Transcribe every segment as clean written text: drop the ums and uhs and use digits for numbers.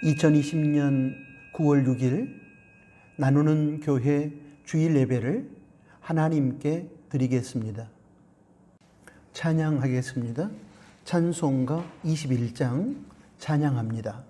2020년 9월 6일 나누는 교회 주일 예배를 하나님께 드리겠습니다. 찬양하겠습니다. 찬송가 21장 찬양합니다.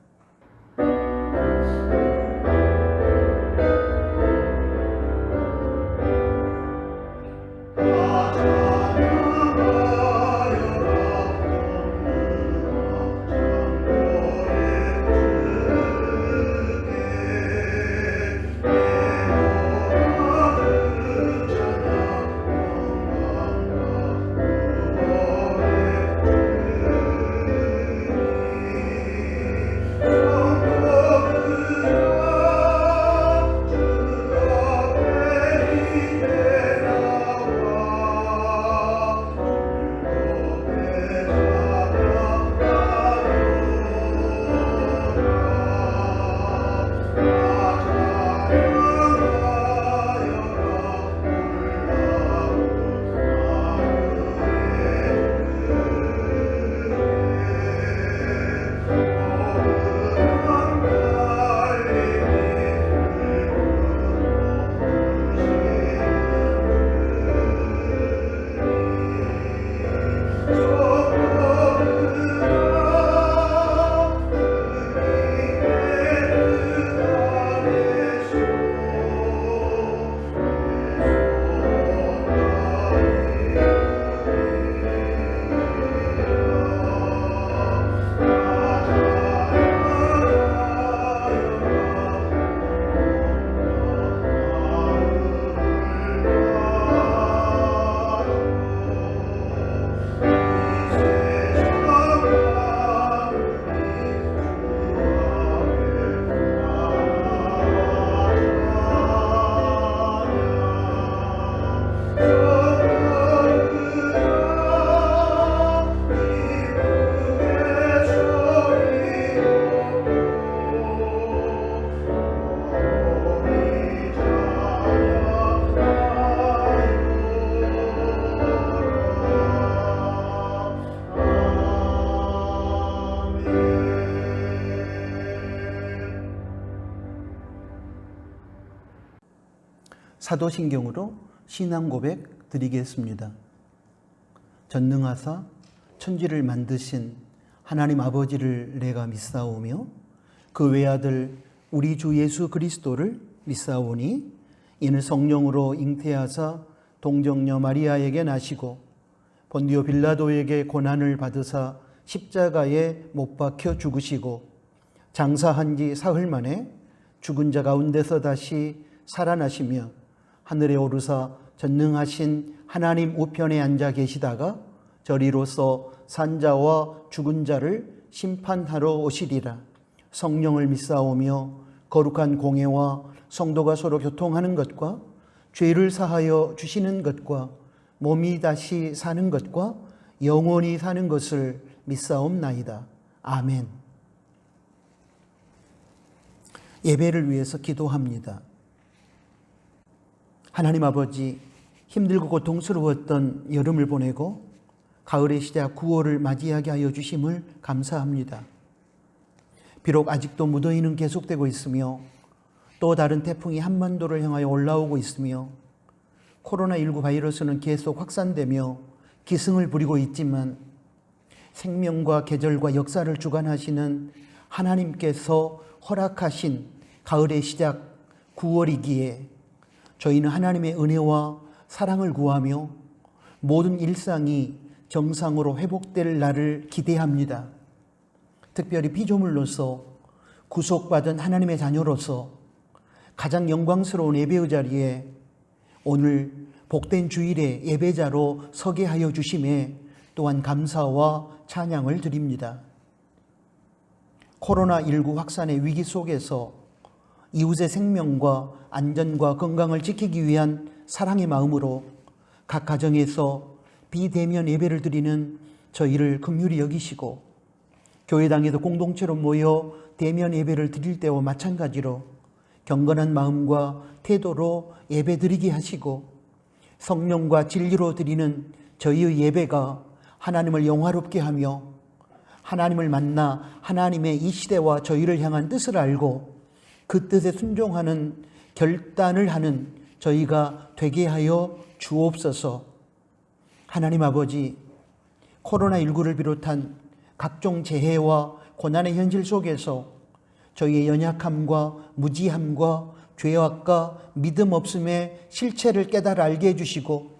사도신경으로 신앙 고백 드리겠습니다. 전능하사 천지를 만드신 하나님 아버지를 내가 믿사오며 그 외아들 우리 주 예수 그리스도를 믿사오니 이는 성령으로 잉태하사 동정녀 마리아에게 나시고 본디오 빌라도에게 고난을 받으사 십자가에 못 박혀 죽으시고 장사한 지 사흘 만에 죽은 자 가운데서 다시 살아나시며 하늘에 오르사 전능하신 하나님 우편에 앉아 계시다가 저리로서 산자와 죽은 자를 심판하러 오시리라. 성령을 믿사오며 거룩한 공회와 성도가 서로 교통하는 것과 죄를 사하여 주시는 것과 몸이 다시 사는 것과 영원히 사는 것을 믿사옵나이다. 아멘. 예배를 위해서 기도합니다. 하나님 아버지, 힘들고 고통스러웠던 여름을 보내고 가을의 시작 9월을 맞이하게 하여 주심을 감사합니다. 비록 아직도 무더위는 계속되고 있으며 또 다른 태풍이 한반도를 향하여 올라오고 있으며 코로나19 바이러스는 계속 확산되며 기승을 부리고 있지만 생명과 계절과 역사를 주관하시는 하나님께서 허락하신 가을의 시작 9월이기에 저희는 하나님의 은혜와 사랑을 구하며 모든 일상이 정상으로 회복될 날을 기대합니다. 특별히 피조물로서 구속받은 하나님의 자녀로서 가장 영광스러운 예배의 자리에 오늘 복된 주일의 예배자로 서게 하여 주심에 또한 감사와 찬양을 드립니다. 코로나19 확산의 위기 속에서 이웃의 생명과 안전과 건강을 지키기 위한 사랑의 마음으로 각 가정에서 비대면 예배를 드리는 저희를 긍휼히 여기시고 교회당에도 공동체로 모여 대면 예배를 드릴 때와 마찬가지로 경건한 마음과 태도로 예배드리게 하시고 성령과 진리로 드리는 저희의 예배가 하나님을 영화롭게 하며 하나님을 만나 하나님의 이 시대와 저희를 향한 뜻을 알고 그 뜻에 순종하는 결단을 하는 저희가 되게 하여 주옵소서. 하나님 아버지, 코로나19를 비롯한 각종 재해와 고난의 현실 속에서 저희의 연약함과 무지함과 죄악과 믿음 없음의 실체를 깨달아 알게 해주시고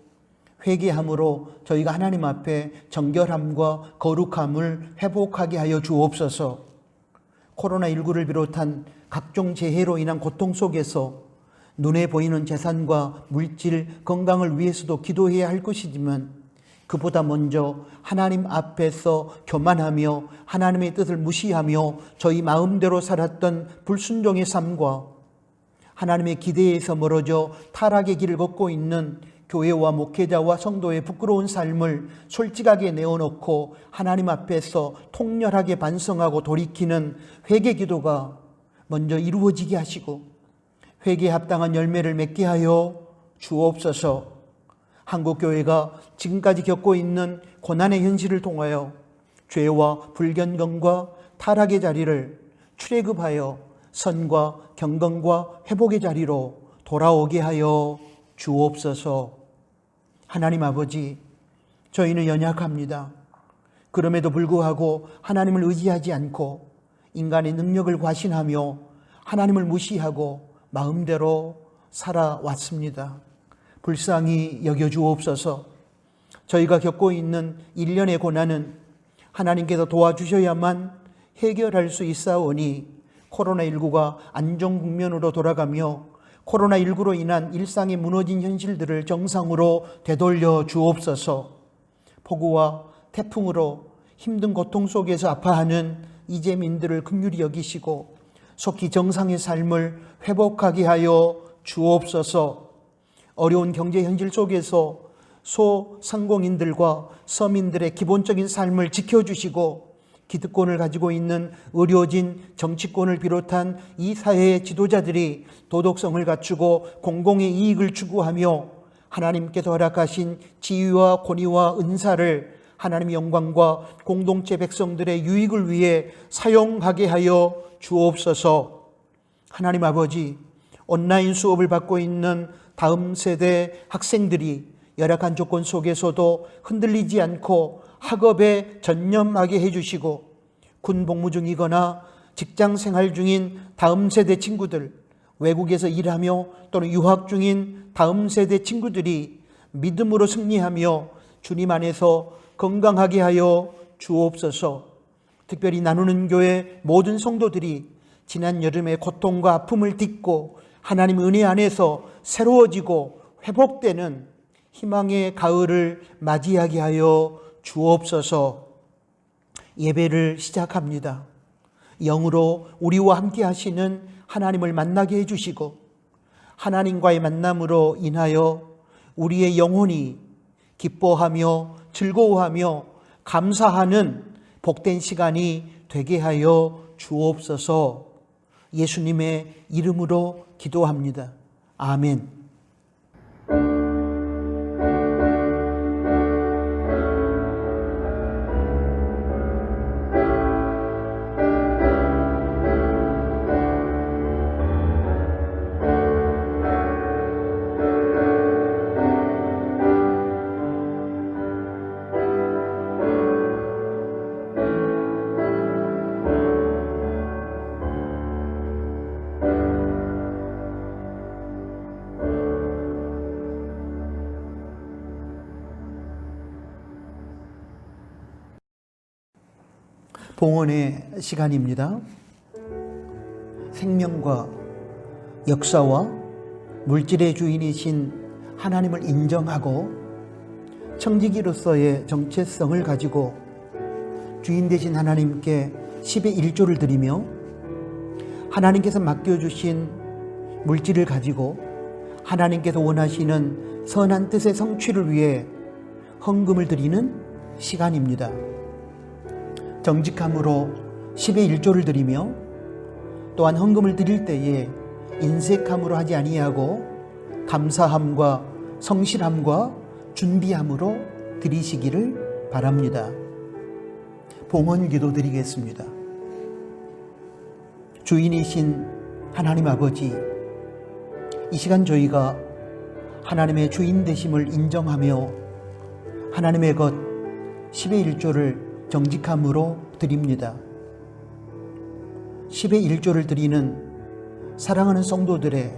회개함으로 저희가 하나님 앞에 정결함과 거룩함을 회복하게 하여 주옵소서. 코로나19를 비롯한 각종 재해로 인한 고통 속에서 눈에 보이는 재산과 물질, 건강을 위해서도 기도해야 할 것이지만 그보다 먼저 하나님 앞에서 교만하며 하나님의 뜻을 무시하며 저희 마음대로 살았던 불순종의 삶과 하나님의 기대에서 멀어져 타락의 길을 걷고 있는 교회와 목회자와 성도의 부끄러운 삶을 솔직하게 내어놓고 하나님 앞에서 통렬하게 반성하고 돌이키는 회개 기도가 먼저 이루어지게 하시고 회개에 합당한 열매를 맺게 하여 주옵소서. 한국교회가 지금까지 겪고 있는 고난의 현실을 통하여 죄와 불견건과 타락의 자리를 출애굽하여 선과 경건과 회복의 자리로 돌아오게 하여 주옵소서. 하나님 아버지, 저희는 연약합니다. 그럼에도 불구하고 하나님을 의지하지 않고 인간의 능력을 과신하며 하나님을 무시하고 마음대로 살아왔습니다. 불쌍히 여겨주옵소서. 저희가 겪고 있는 일련의 고난은 하나님께서 도와주셔야만 해결할 수 있사오니 코로나19가 안정 국면으로 돌아가며 코로나19로 인한 일상이 무너진 현실들을 정상으로 되돌려 주옵소서. 폭우와 태풍으로 힘든 고통 속에서 아파하는 이재민들을 긍휼히 여기시고 속히 정상의 삶을 회복하게 하여 주옵소서. 어려운 경제 현실 속에서 소상공인들과 서민들의 기본적인 삶을 지켜주시고 기득권을 가지고 있는 의료진, 정치권을 비롯한 이 사회의 지도자들이 도덕성을 갖추고 공공의 이익을 추구하며 하나님께서 허락하신 지위와 권위와 은사를 하나님의 영광과 공동체 백성들의 유익을 위해 사용하게 하여 주옵소서. 하나님 아버지, 온라인 수업을 받고 있는 다음 세대 학생들이 열악한 조건 속에서도 흔들리지 않고 학업에 전념하게 해주시고 군 복무 중이거나 직장 생활 중인 다음 세대 친구들, 외국에서 일하며 또는 유학 중인 다음 세대 친구들이 믿음으로 승리하며 주님 안에서 건강하게 하여 주옵소서. 특별히 나누는 교회 모든 성도들이 지난 여름의 고통과 아픔을 딛고 하나님 은혜 안에서 새로워지고 회복되는 희망의 가을을 맞이하게 하여 주옵소서. 예배를 시작합니다. 영으로 우리와 함께 하시는 하나님을 만나게 해주시고 하나님과의 만남으로 인하여 우리의 영혼이 기뻐하며 즐거워하며 감사하는 복된 시간이 되게 하여 주옵소서. 예수님의 이름으로 기도합니다. 아멘. 봉헌의 시간입니다. 생명과 역사와 물질의 주인이신 하나님을 인정하고 청지기로서의 정체성을 가지고 주인 되신 하나님께 10의 1조를 드리며 하나님께서 맡겨주신 물질을 가지고 하나님께서 원하시는 선한 뜻의 성취를 위해 헌금을 드리는 시간입니다. 정직함으로 10의 1조를 드리며 또한 헌금을 드릴 때에 인색함으로 하지 아니하고 감사함과 성실함과 준비함으로 드리시기를 바랍니다. 봉헌 기도 드리겠습니다. 주인이신 하나님 아버지, 이 시간 저희가 하나님의 주인 되심을 인정하며 하나님의 것 10의 1조를 정직함으로 드립니다. 10의 1조를 드리는 사랑하는 성도들의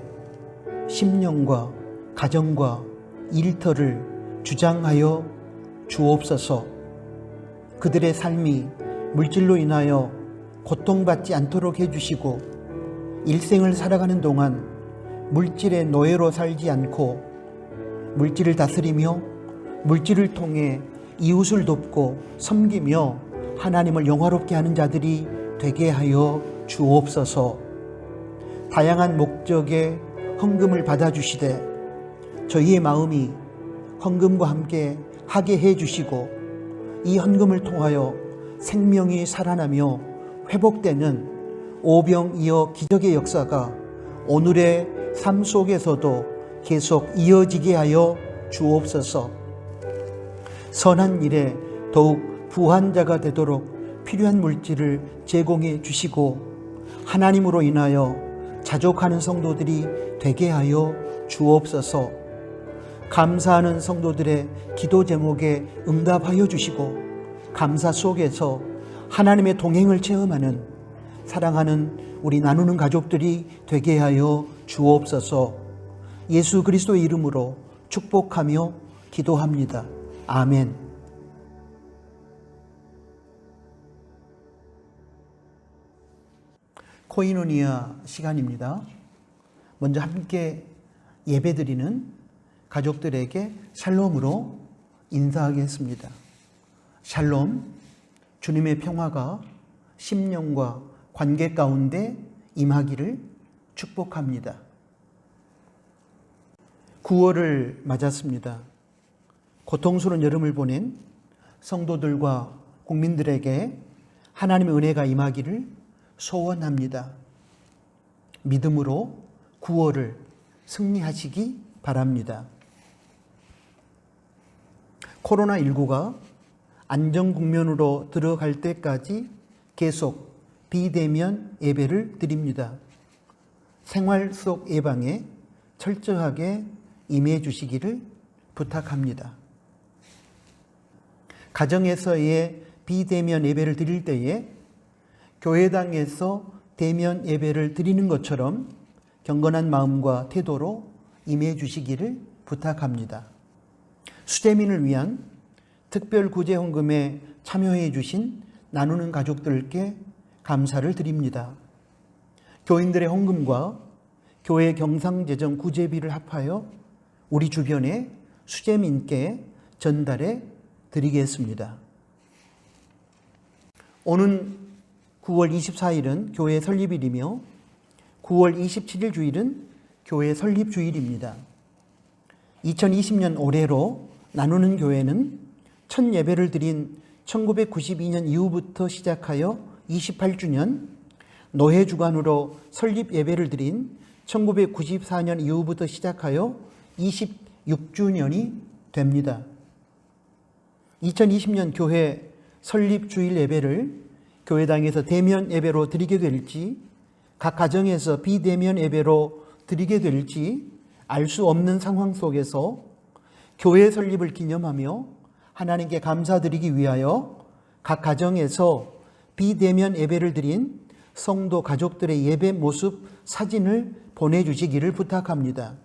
심령과 가정과 일터를 주장하여 주옵소서. 그들의 삶이 물질로 인하여 고통받지 않도록 해주시고 일생을 살아가는 동안 물질의 노예로 살지 않고 물질을 다스리며 물질을 통해 이웃을 돕고 섬기며 하나님을 영화롭게 하는 자들이 되게 하여 주옵소서. 다양한 목적의 헌금을 받아주시되 저희의 마음이 헌금과 함께 하게 해주시고 이 헌금을 통하여 생명이 살아나며 회복되는 오병이어 기적의 역사가 오늘의 삶 속에서도 계속 이어지게 하여 주옵소서. 선한 일에 더욱 부한 자가 되도록 필요한 물질을 제공해 주시고 하나님으로 인하여 자족하는 성도들이 되게 하여 주옵소서. 감사하는 성도들의 기도 제목에 응답하여 주시고 감사 속에서 하나님의 동행을 체험하는 사랑하는 우리 나누는 가족들이 되게 하여 주옵소서. 예수 그리스도의 이름으로 축복하며 기도합니다. 아멘. 코이노니아 시간입니다. 먼저 함께 예배드리는 가족들에게 샬롬으로 인사하겠습니다. 샬롬, 주님의 평화가 심령과 관계 가운데 임하기를 축복합니다. 9월을 맞았습니다. 고통스러운 여름을 보낸 성도들과 국민들에게 하나님의 은혜가 임하기를 소원합니다. 믿음으로 9월을 승리하시기 바랍니다. 코로나19가 안정국면으로 들어갈 때까지 계속 비대면 예배를 드립니다. 생활 속 예방에 철저하게 임해 주시기를 부탁합니다. 가정에서의 비대면 예배를 드릴 때에 교회당에서 대면 예배를 드리는 것처럼 경건한 마음과 태도로 임해 주시기를 부탁합니다. 수재민을 위한 특별 구제 헌금에 참여해 주신 나누는 가족들께 감사를 드립니다. 교인들의 헌금과 교회 경상재정 구제비를 합하여 우리 주변의 수재민께 전달해 드리겠습니다. 오는 9월 24일은 교회 설립일이며 9월 27일 주일은 교회 설립 주일입니다. 2020년 올해로 나누는 교회는 첫 예배를 드린 1992년 이후부터 시작하여 28주년, 노회 주관으로 설립 예배를 드린 1994년 이후부터 시작하여 26주년이 됩니다. 2020년 교회 설립 주일 예배를 교회당에서 대면 예배로 드리게 될지 각 가정에서 비대면 예배로 드리게 될지 알 수 없는 상황 속에서 교회 설립을 기념하며 하나님께 감사드리기 위하여 각 가정에서 비대면 예배를 드린 성도 가족들의 예배 모습 사진을 보내주시기를 부탁합니다.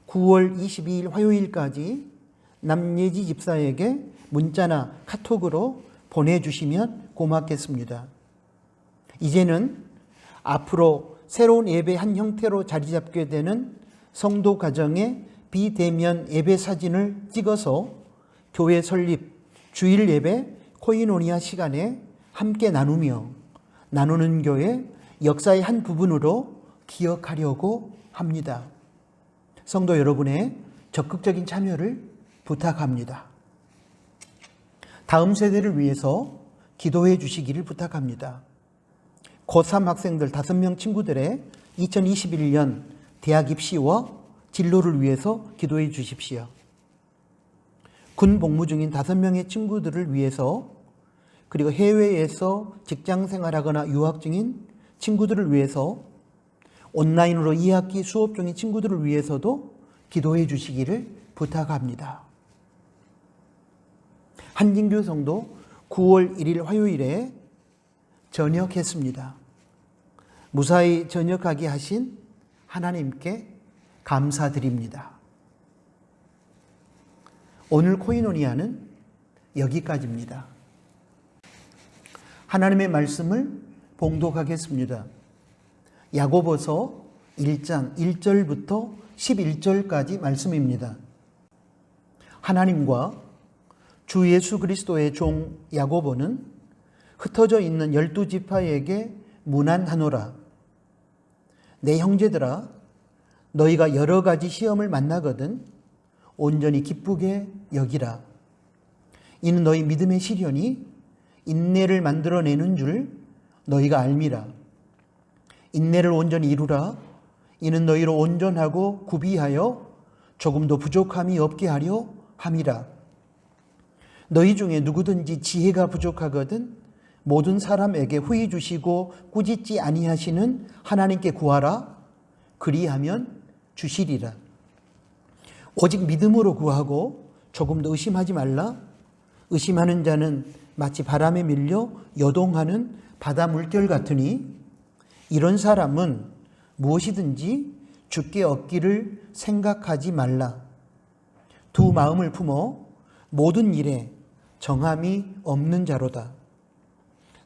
9월 22일 화요일까지 남예지 집사에게 문자나 카톡으로 보내주시면 고맙겠습니다. 이제는 앞으로 새로운 예배 한 형태로 자리 잡게 되는 성도 가정의 비대면 예배 사진을 찍어서 교회 설립 주일 예배 코이노니아 시간에 함께 나누며 나누는 교회 역사의 한 부분으로 기억하려고 합니다. 성도 여러분의 적극적인 참여를 부탁합니다. 다음 세대를 위해서 기도해 주시기를 부탁합니다. 고3 학생들 5명 친구들의 2021년 대학 입시와 진로를 위해서 기도해 주십시오. 군 복무 중인 5명의 친구들을 위해서 그리고 해외에서 직장 생활하거나 유학 중인 친구들을 위해서, 온라인으로 2학기 수업 중인 친구들을 위해서도 기도해 주시기를 부탁합니다. 한진교 성도 9월 1일 화요일에 전역했습니다. 무사히 전역하게 하신 하나님께 감사드립니다. 오늘 코이노니아는 여기까지입니다. 하나님의 말씀을 봉독하겠습니다. 야고보서 1장 1절부터 11절까지 말씀입니다. 하나님과 주 예수 그리스도의 종 야고보는 흩어져 있는 12지파에게 문안하노라. 내 형제들아, 너희가 여러 가지 시험을 만나거든 온전히 기쁘게 여기라. 이는 너희 믿음의 시련이 인내를 만들어내는 줄 너희가 알미라. 인내를 온전히 이루라. 이는 너희로 온전하고 구비하여 조금도 부족함이 없게 하려 함이라. 너희 중에 누구든지 지혜가 부족하거든 모든 사람에게 후히 주시고 꾸짖지 아니하시는 하나님께 구하라. 그리하면 주시리라. 오직 믿음으로 구하고 조금도 의심하지 말라. 의심하는 자는 마치 바람에 밀려 요동하는 바다 물결 같으니 이런 사람은 무엇이든지 주께 얻기를 생각하지 말라. 두 마음을 품어 모든 일에 정함이 없는 자로다.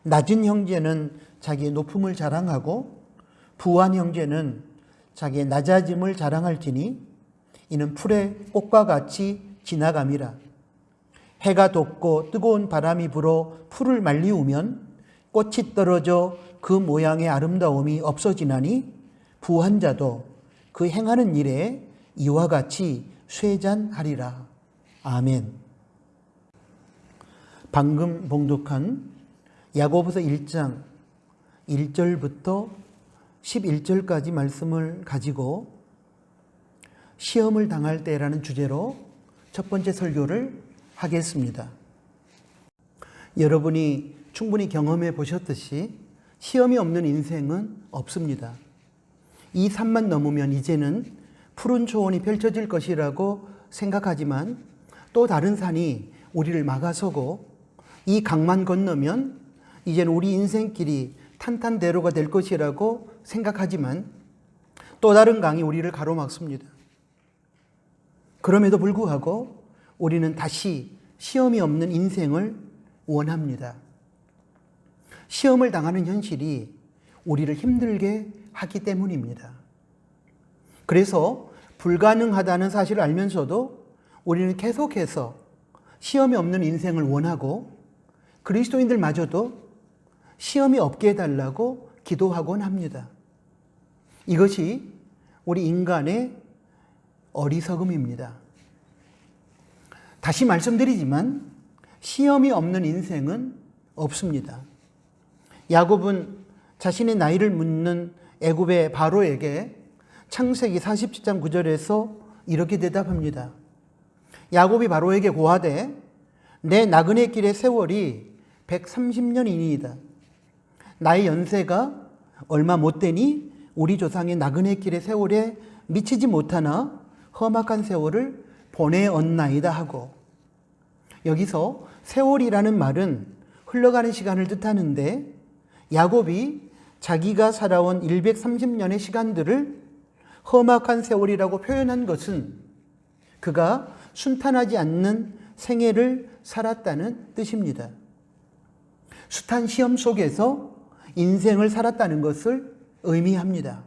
낮은 형제는 자기의 높음을 자랑하고 부한 형제는 자기의 낮아짐을 자랑할지니 이는 풀의 꽃과 같이 지나감이라. 해가 돋고 뜨거운 바람이 불어 풀을 말리우면 꽃이 떨어져 그 모양의 아름다움이 없어지나니 부한 자도 그 행하는 일에 이와 같이 쇠잔하리라. 아멘. 방금 봉독한 야고보서 1장 1절부터 11절까지 말씀을 가지고 시험을 당할 때라는 주제로 첫 번째 설교를 하겠습니다. 여러분이 충분히 경험해 보셨듯이 시험이 없는 인생은 없습니다. 이 산만 넘으면 이제는 푸른 초원이 펼쳐질 것이라고 생각하지만 또 다른 산이 우리를 막아서고 이 강만 건너면 이제는 우리 인생길이 탄탄대로가 될 것이라고 생각하지만 또 다른 강이 우리를 가로막습니다. 그럼에도 불구하고 우리는 다시 시험이 없는 인생을 원합니다. 시험을 당하는 현실이 우리를 힘들게 하기 때문입니다. 그래서 불가능하다는 사실을 알면서도 우리는 계속해서 시험이 없는 인생을 원하고 그리스도인들마저도 시험이 없게 해달라고 기도하곤 합니다. 이것이 우리 인간의 어리석음입니다. 다시 말씀드리지만 시험이 없는 인생은 없습니다. 야곱은 자신의 나이를 묻는 애굽의 바로에게 창세기 47장 9절에서 이렇게 대답합니다. 야곱이 바로에게 고하되 내 나그네 길의 세월이 130년이니이다. 나의 연세가 얼마 못되니 우리 조상의 나그네 길의 세월에 미치지 못하나 험악한 세월을 보내었나이다 하고, 여기서 세월이라는 말은 흘러가는 시간을 뜻하는데 야곱이 자기가 살아온 130년의 시간들을 험악한 세월이라고 표현한 것은 그가 순탄하지 않는 생애를 살았다는 뜻입니다. 숱한 시험 속에서 인생을 살았다는 것을 의미합니다.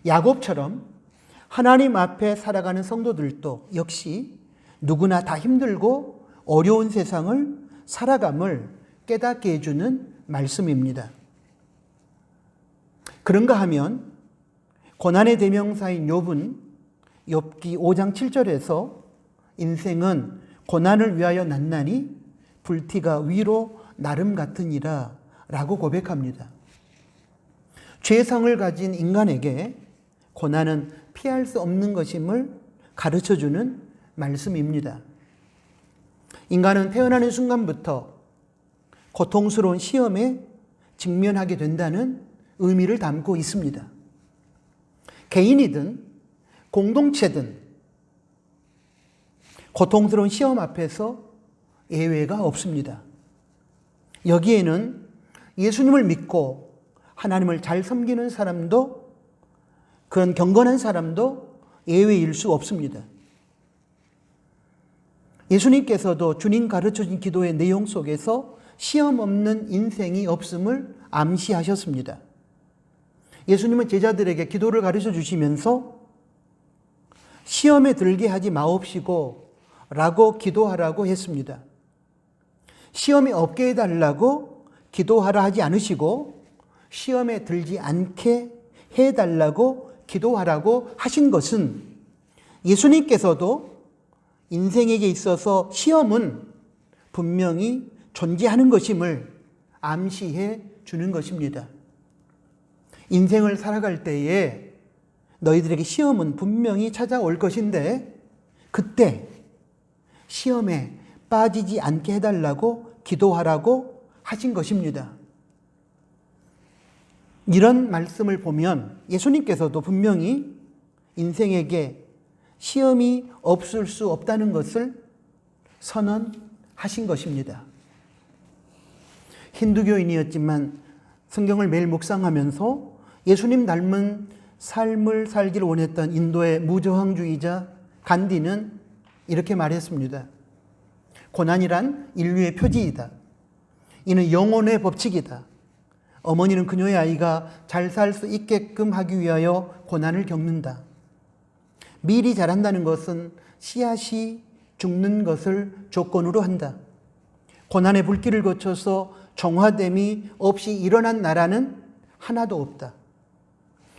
야곱처럼 하나님 앞에 살아가는 성도들도 역시 누구나 다 힘들고 어려운 세상을 살아감을 깨닫게 해주는 말씀입니다. 그런가 하면 고난의 대명사인 욥은 욥기 5장 7절에서 인생은 고난을 위하여 났나니 불티가 위로 나름 같으니라 라고 고백합니다. 죄성을 가진 인간에게 고난은 피할 수 없는 것임을 가르쳐주는 말씀입니다. 인간은 태어나는 순간부터 고통스러운 시험에 직면하게 된다는 의미를 담고 있습니다. 개인이든 공동체든 고통스러운 시험 앞에서 예외가 없습니다. 여기에는 예수님을 믿고 하나님을 잘 섬기는 사람도, 그런 경건한 사람도 예외일 수 없습니다. 예수님께서도 주님 가르쳐준 기도의 내용 속에서 시험 없는 인생이 없음을 암시하셨습니다. 예수님은 제자들에게 기도를 가르쳐 주시면서 시험에 들게 하지 마옵시고 라고 기도하라고 했습니다. 시험에 없게 해달라고 기도하라 하지 않으시고 시험에 들지 않게 해달라고 기도하라고 하신 것은 예수님께서도 인생에게 있어서 시험은 분명히 존재하는 것임을 암시해 주는 것입니다. 인생을 살아갈 때에 너희들에게 시험은 분명히 찾아올 것인데 그때 시험에 빠지지 않게 해달라고 기도하라고 하신 것입니다. 이런 말씀을 보면 예수님께서도 분명히 인생에게 시험이 없을 수 없다는 것을 선언하신 것입니다. 힌두교인이었지만 성경을 매일 묵상하면서 예수님 닮은 삶을 살기를 원했던 인도의 무저항주의자 간디는 이렇게 말했습니다. 고난이란 인류의 표지이다. 이는 영혼의 법칙이다. 어머니는 그녀의 아이가 잘 살 수 있게끔 하기 위하여 고난을 겪는다. 밀이 자란다는 것은 씨앗이 죽는 것을 조건으로 한다. 고난의 불길을 거쳐서 정화됨이 없이 일어난 나라는 하나도 없다.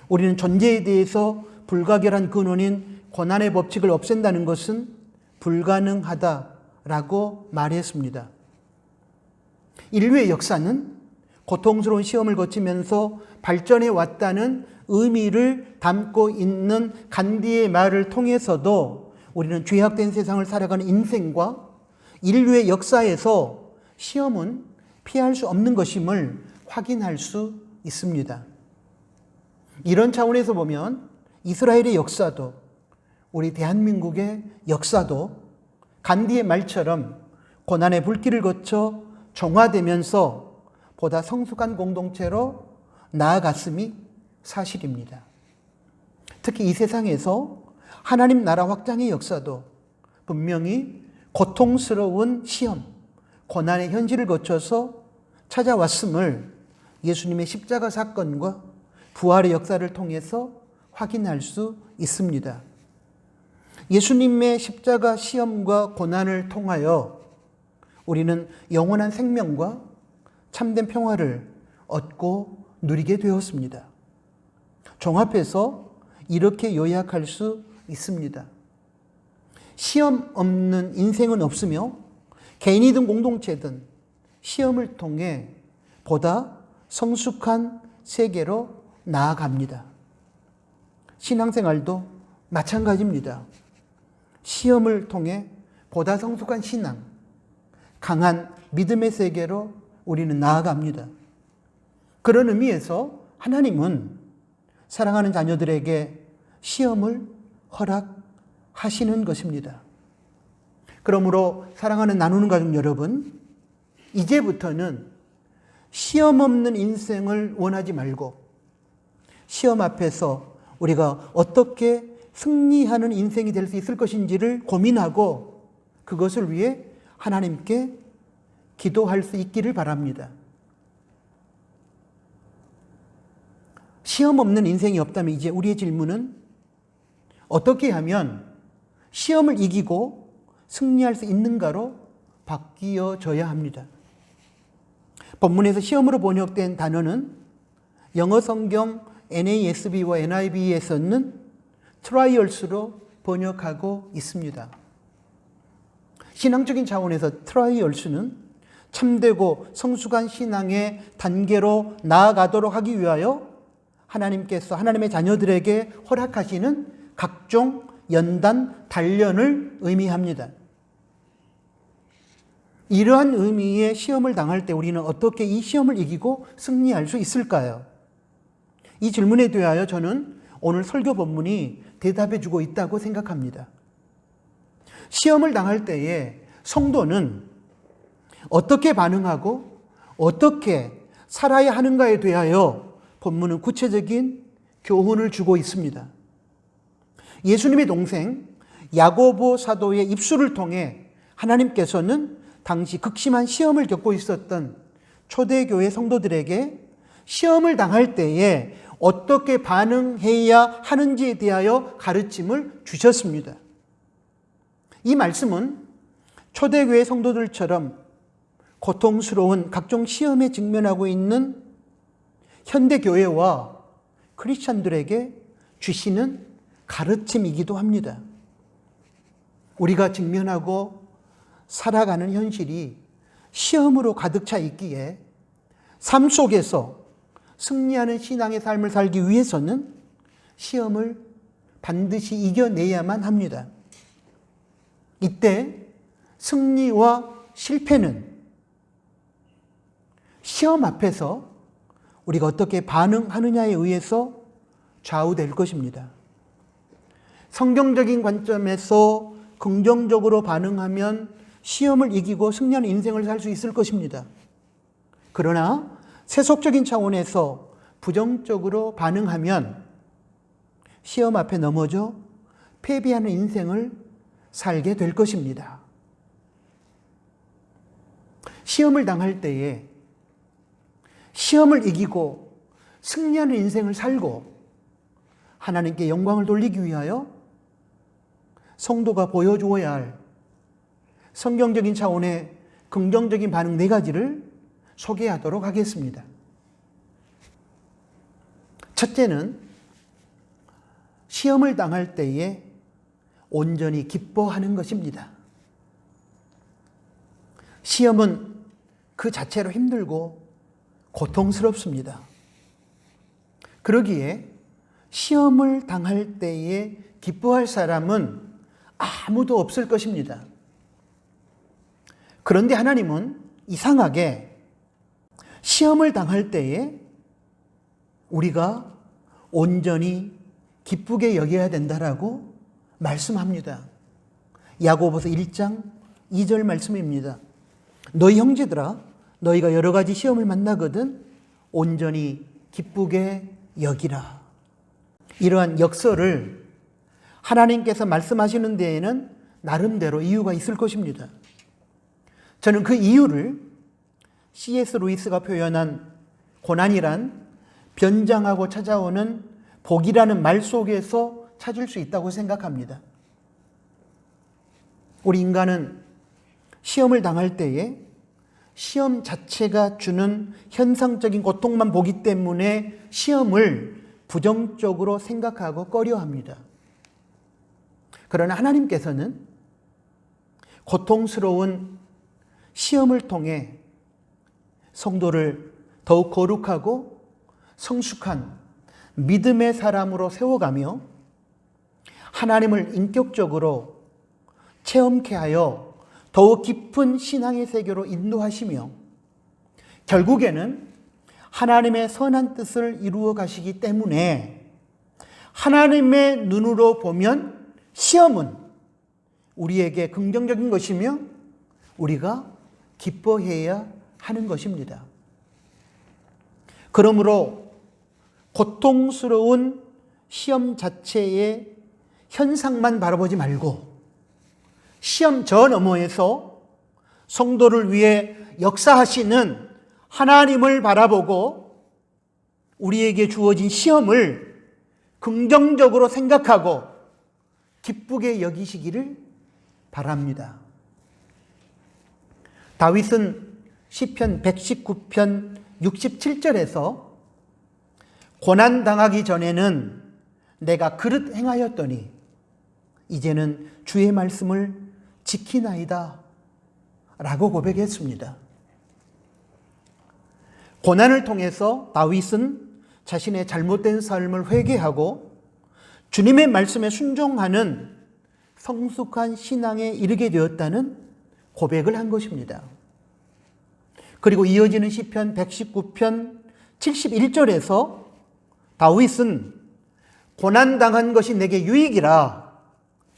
우리는 존재에 대해서 불가결한 근원인 고난의 법칙을 없앤다는 것은 불가능하다라고 말했습니다. 인류의 역사는 고통스러운 시험을 거치면서 발전해 왔다는 의미를 담고 있는 간디의 말을 통해서도 우리는 죄악된 세상을 살아가는 인생과 인류의 역사에서 시험은 피할 수 없는 것임을 확인할 수 있습니다. 이런 차원에서 보면 이스라엘의 역사도 우리 대한민국의 역사도 간디의 말처럼 고난의 불길을 거쳐 정화되면서 보다 성숙한 공동체로 나아갔음이 사실입니다. 특히 이 세상에서 하나님 나라 확장의 역사도 분명히 고통스러운 시험, 고난의 현실을 거쳐서 찾아왔음을 예수님의 십자가 사건과 부활의 역사를 통해서 확인할 수 있습니다. 예수님의 십자가 시험과 고난을 통하여 우리는 영원한 생명과 참된 평화를 얻고 누리게 되었습니다. 종합해서 이렇게 요약할 수 있습니다. 시험 없는 인생은 없으며 개인이든 공동체든 시험을 통해 보다 성숙한 세계로 나아갑니다. 신앙생활도 마찬가지입니다. 시험을 통해 보다 성숙한 신앙, 강한 믿음의 세계로 우리는 나아갑니다. 그런 의미에서 하나님은 사랑하는 자녀들에게 시험을 허락하시는 것입니다. 그러므로 사랑하는 나누는 가족 여러분, 이제부터는 시험 없는 인생을 원하지 말고 시험 앞에서 우리가 어떻게 승리하는 인생이 될 수 있을 것인지를 고민하고 그것을 위해 하나님께 기도할 수 있기를 바랍니다. 시험 없는 인생이 없다면 이제 우리의 질문은 어떻게 하면 시험을 이기고 승리할 수 있는가로 바뀌어져야 합니다. 본문에서 시험으로 번역된 단어는 영어 성경 NASB와 NIV에서는 트라이얼스로 번역하고 있습니다. 신앙적인 차원에서 트라이얼스는 참되고 성숙한 신앙의 단계로 나아가도록 하기 위하여 하나님께서 하나님의 자녀들에게 허락하시는 각종 연단, 단련을 의미합니다. 이러한 의미의 시험을 당할 때 우리는 어떻게 이 시험을 이기고 승리할 수 있을까요? 이 질문에 대하여 저는 오늘 설교 본문이 대답해 주고 있다고 생각합니다. 시험을 당할 때에 성도는 어떻게 반응하고 어떻게 살아야 하는가에 대하여 본문은 구체적인 교훈을 주고 있습니다. 예수님의 동생 야고보 사도의 입술을 통해 하나님께서는 당시 극심한 시험을 겪고 있었던 초대교회 성도들에게 시험을 당할 때에 어떻게 반응해야 하는지에 대하여 가르침을 주셨습니다. 이 말씀은 초대교회 성도들처럼 고통스러운 각종 시험에 직면하고 있는 현대교회와 크리스찬들에게 주시는 가르침이기도 합니다. 우리가 직면하고 살아가는 현실이 시험으로 가득 차 있기에 삶 속에서 승리하는 신앙의 삶을 살기 위해서는 시험을 반드시 이겨내야만 합니다. 이때 승리와 실패는 시험 앞에서 우리가 어떻게 반응하느냐에 의해서 좌우될 것입니다. 성경적인 관점에서 긍정적으로 반응하면 시험을 이기고 승리하는 인생을 살 수 있을 것입니다. 그러나 세속적인 차원에서 부정적으로 반응하면 시험 앞에 넘어져 패배하는 인생을 살게 될 것입니다. 시험을 당할 때에 시험을 이기고 승리하는 인생을 살고 하나님께 영광을 돌리기 위하여 성도가 보여주어야 할 성경적인 차원의 긍정적인 반응 4가지를 소개하도록 하겠습니다. 첫째는 시험을 당할 때에 온전히 기뻐하는 것입니다. 시험은 그 자체로 힘들고 고통스럽습니다. 그러기에 시험을 당할 때에 기뻐할 사람은 아무도 없을 것입니다. 그런데 하나님은 이상하게 시험을 당할 때에 우리가 온전히 기쁘게 여겨야 된다라고 말씀합니다. 야고보서 1장 2절 말씀입니다. 너희 형제들아, 너희가 여러 가지 시험을 만나거든 온전히 기쁘게 여기라. 이러한 역설을 하나님께서 말씀하시는 데에는 나름대로 이유가 있을 것입니다. 저는 그 이유를 C.S. 루이스가 표현한 고난이란 변장하고 찾아오는 복이라는 말 속에서 찾을 수 있다고 생각합니다. 우리 인간은 시험을 당할 때에 시험 자체가 주는 현상적인 고통만 보기 때문에 시험을 부정적으로 생각하고 꺼려합니다. 그러나 하나님께서는 고통스러운 시험을 통해 성도를 더욱 거룩하고 성숙한 믿음의 사람으로 세워가며 하나님을 인격적으로 체험케 하여 더욱 깊은 신앙의 세계로 인도하시며 결국에는 하나님의 선한 뜻을 이루어 가시기 때문에 하나님의 눈으로 보면 시험은 우리에게 긍정적인 것이며 우리가 기뻐해야 하는 것입니다. 그러므로 고통스러운 시험 자체의 현상만 바라보지 말고 시험 저 너머에서 성도를 위해 역사하시는 하나님을 바라보고 우리에게 주어진 시험을 긍정적으로 생각하고 기쁘게 여기시기를 바랍니다. 다윗은 시편 119편 67절에서 고난당하기 전에는 내가 그릇 행하였더니 이제는 주의 말씀을 지키나이다 라고 고백했습니다. 고난을 통해서 다윗은 자신의 잘못된 삶을 회개하고 주님의 말씀에 순종하는 성숙한 신앙에 이르게 되었다는 고백을 한 것입니다. 그리고 이어지는 시편 119편 71절에서 다윗은 고난당한 것이 내게 유익이라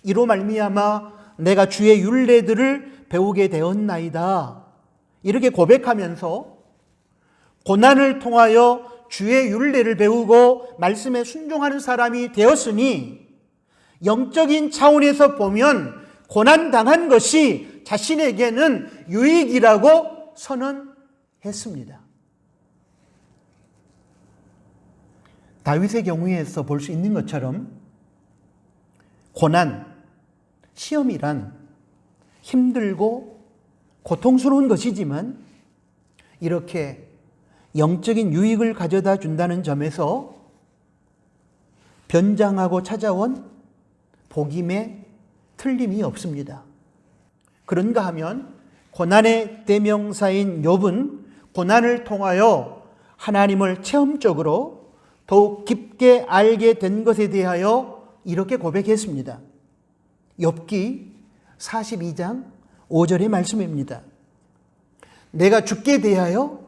이로 말미암아 내가 주의 율례들을 배우게 되었나이다. 이렇게 고백하면서 고난을 통하여 주의 율례를 배우고 말씀에 순종하는 사람이 되었으니 영적인 차원에서 보면 고난당한 것이 자신에게는 유익이라고 선언했습니다. 다윗의 경우에서 볼 수 있는 것처럼 고난, 시험이란 힘들고 고통스러운 것이지만 이렇게 영적인 유익을 가져다 준다는 점에서 변장하고 찾아온 복임에 틀림이 없습니다. 그런가 하면 고난의 대명사인 욥은 고난을 통하여 하나님을 체험적으로 더욱 깊게 알게 된 것에 대하여 이렇게 고백했습니다. 욥기 42장 5절의 말씀입니다. 내가 주께 대하여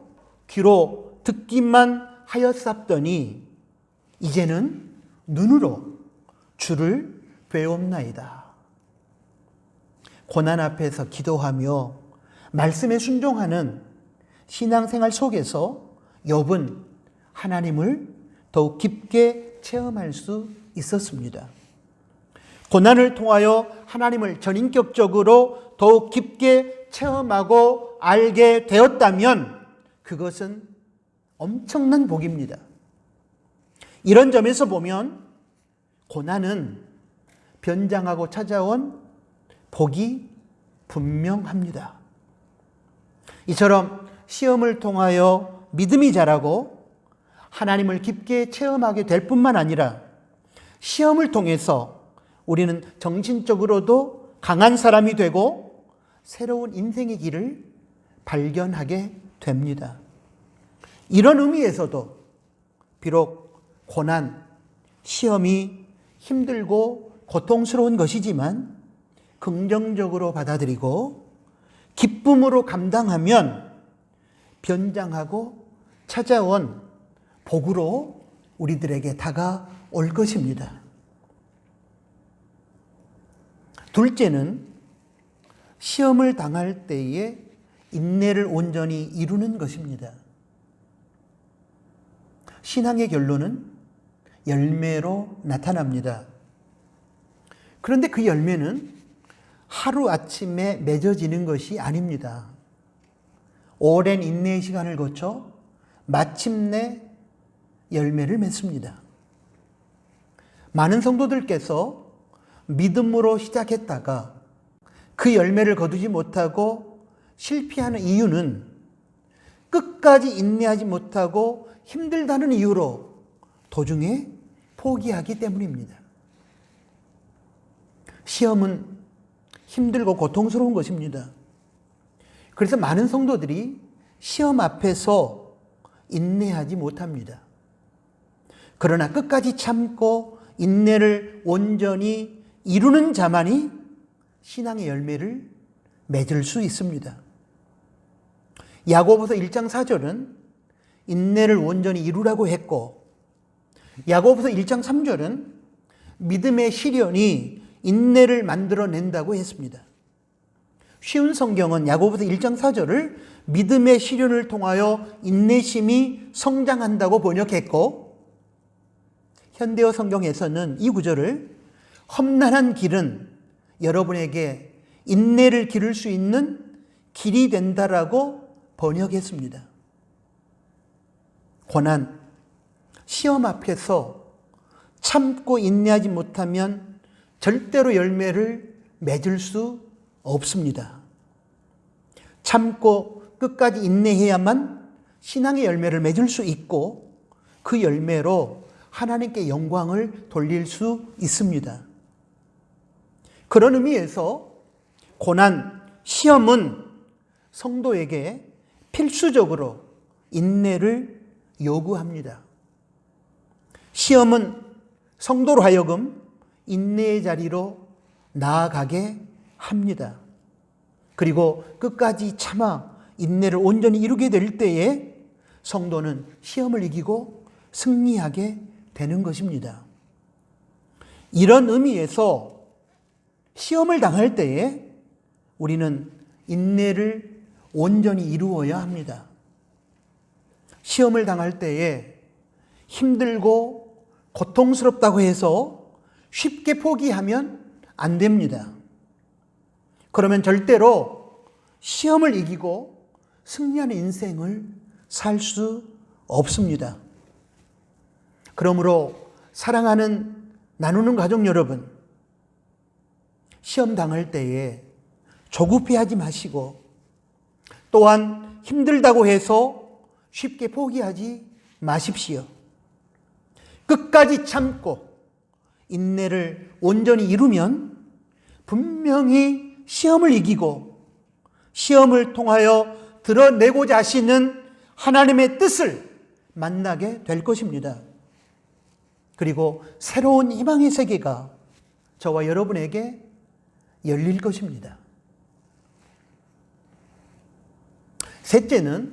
귀로 듣기만 하였사더니 이제는 눈으로 주를 배웁나이다. 고난 앞에서 기도하며 말씀에 순종하는 신앙생활 속에서 욥은 하나님을 더욱 깊게 체험할 수 있었습니다. 고난을 통하여 하나님을 전인격적으로 더욱 깊게 체험하고 알게 되었다면 그것은 엄청난 복입니다. 이런 점에서 보면 고난은 변장하고 찾아온 복이 분명합니다. 이처럼 시험을 통하여 믿음이 자라고 하나님을 깊게 체험하게 될 뿐만 아니라 시험을 통해서 우리는 정신적으로도 강한 사람이 되고 새로운 인생의 길을 발견하게 됩니다. 이런 의미에서도 비록 고난, 시험이 힘들고 고통스러운 것이지만 긍정적으로 받아들이고 기쁨으로 감당하면 변장하고 찾아온 복으로 우리들에게 다가올 것입니다. 둘째는 시험을 당할 때에 인내를 온전히 이루는 것입니다. 신앙의 결론은 열매로 나타납니다. 그런데 그 열매는 하루아침에 맺어지는 것이 아닙니다. 오랜 인내의 시간을 거쳐 마침내 열매를 맺습니다. 많은 성도들께서 믿음으로 시작했다가 그 열매를 거두지 못하고 실패하는 이유는 끝까지 인내하지 못하고 힘들다는 이유로 도중에 포기하기 때문입니다. 시험은 힘들고 고통스러운 것입니다. 그래서 많은 성도들이 시험 앞에서 인내하지 못합니다. 그러나 끝까지 참고 인내를 온전히 이루는 자만이 신앙의 열매를 맺을 수 있습니다. 야고보서 1장 4절은 인내를 온전히 이루라고 했고 야고보서 1장 3절은 믿음의 시련이 인내를 만들어낸다고 했습니다. 쉬운 성경은 야고보서 1장 4절을 믿음의 시련을 통하여 인내심이 성장한다고 번역했고 현대어 성경에서는 이 구절을 험난한 길은 여러분에게 인내를 기를 수 있는 길이 된다라고 번역했습니다. 고난, 시험 앞에서 참고 인내하지 못하면 절대로 열매를 맺을 수 없습니다. 참고 끝까지 인내해야만 신앙의 열매를 맺을 수 있고 그 열매로 하나님께 영광을 돌릴 수 있습니다. 그런 의미에서 고난, 시험은 성도에게 필수적으로 인내를 요구합니다. 시험은 성도로 하여금 인내의 자리로 나아가게 합니다. 그리고 끝까지 참아 인내를 온전히 이루게 될 때에 성도는 시험을 이기고 승리하게 되는 것입니다. 이런 의미에서 시험을 당할 때에 우리는 인내를 온전히 이루어야 합니다. 시험을 당할 때에 힘들고 고통스럽다고 해서 쉽게 포기하면 안 됩니다. 그러면 절대로 시험을 이기고 승리하는 인생을 살 수 없습니다. 그러므로 사랑하는 나누는 가족 여러분, 시험 당할 때에 조급해하지 마시고 또한 힘들다고 해서 쉽게 포기하지 마십시오. 끝까지 참고 인내를 온전히 이루면 분명히 시험을 이기고 시험을 통하여 드러내고자 하시는 하나님의 뜻을 만나게 될 것입니다. 그리고 새로운 희망의 세계가 저와 여러분에게 열릴 것입니다. 셋째는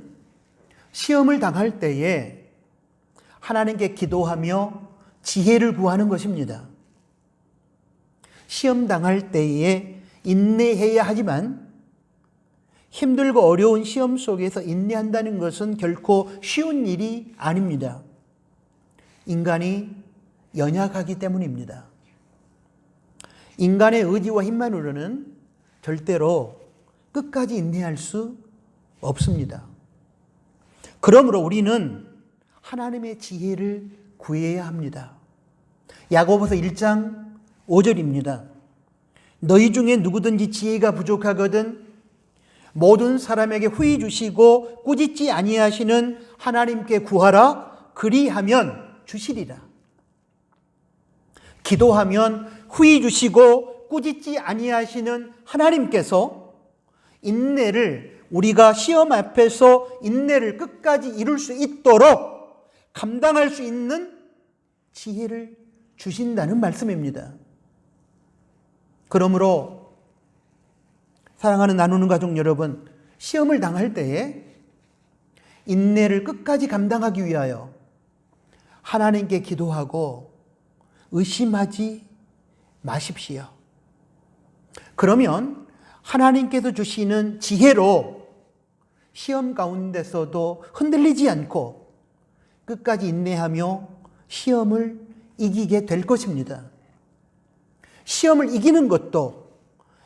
시험을 당할 때에 하나님께 기도하며 지혜를 구하는 것입니다. 시험 당할 때에 인내해야 하지만 힘들고 어려운 시험 속에서 인내한다는 것은 결코 쉬운 일이 아닙니다. 인간이 연약하기 때문입니다. 인간의 의지와 힘만으로는 절대로 끝까지 인내할 수 없습니다. 그러므로 우리는 하나님의 지혜를 구해야 합니다. 야고보서 1장 5절입니다. 너희 중에 누구든지 지혜가 부족하거든 모든 사람에게 후히 주시고 꾸짖지 아니하시는 하나님께 구하라. 그리하면 주시리라. 기도하면 후히 주시고 꾸짖지 아니하시는 하나님께서 인내를 우리가 시험 앞에서 인내를 끝까지 이룰 수 있도록 감당할 수 있는 지혜를 주신다는 말씀입니다. 그러므로 사랑하는 나누는 가족 여러분, 시험을 당할 때에 인내를 끝까지 감당하기 위하여 하나님께 기도하고 의심하지 마십시오. 그러면 하나님께서 주시는 지혜로 시험 가운데서도 흔들리지 않고 끝까지 인내하며 시험을 이기게 될 것입니다. 시험을 이기는 것도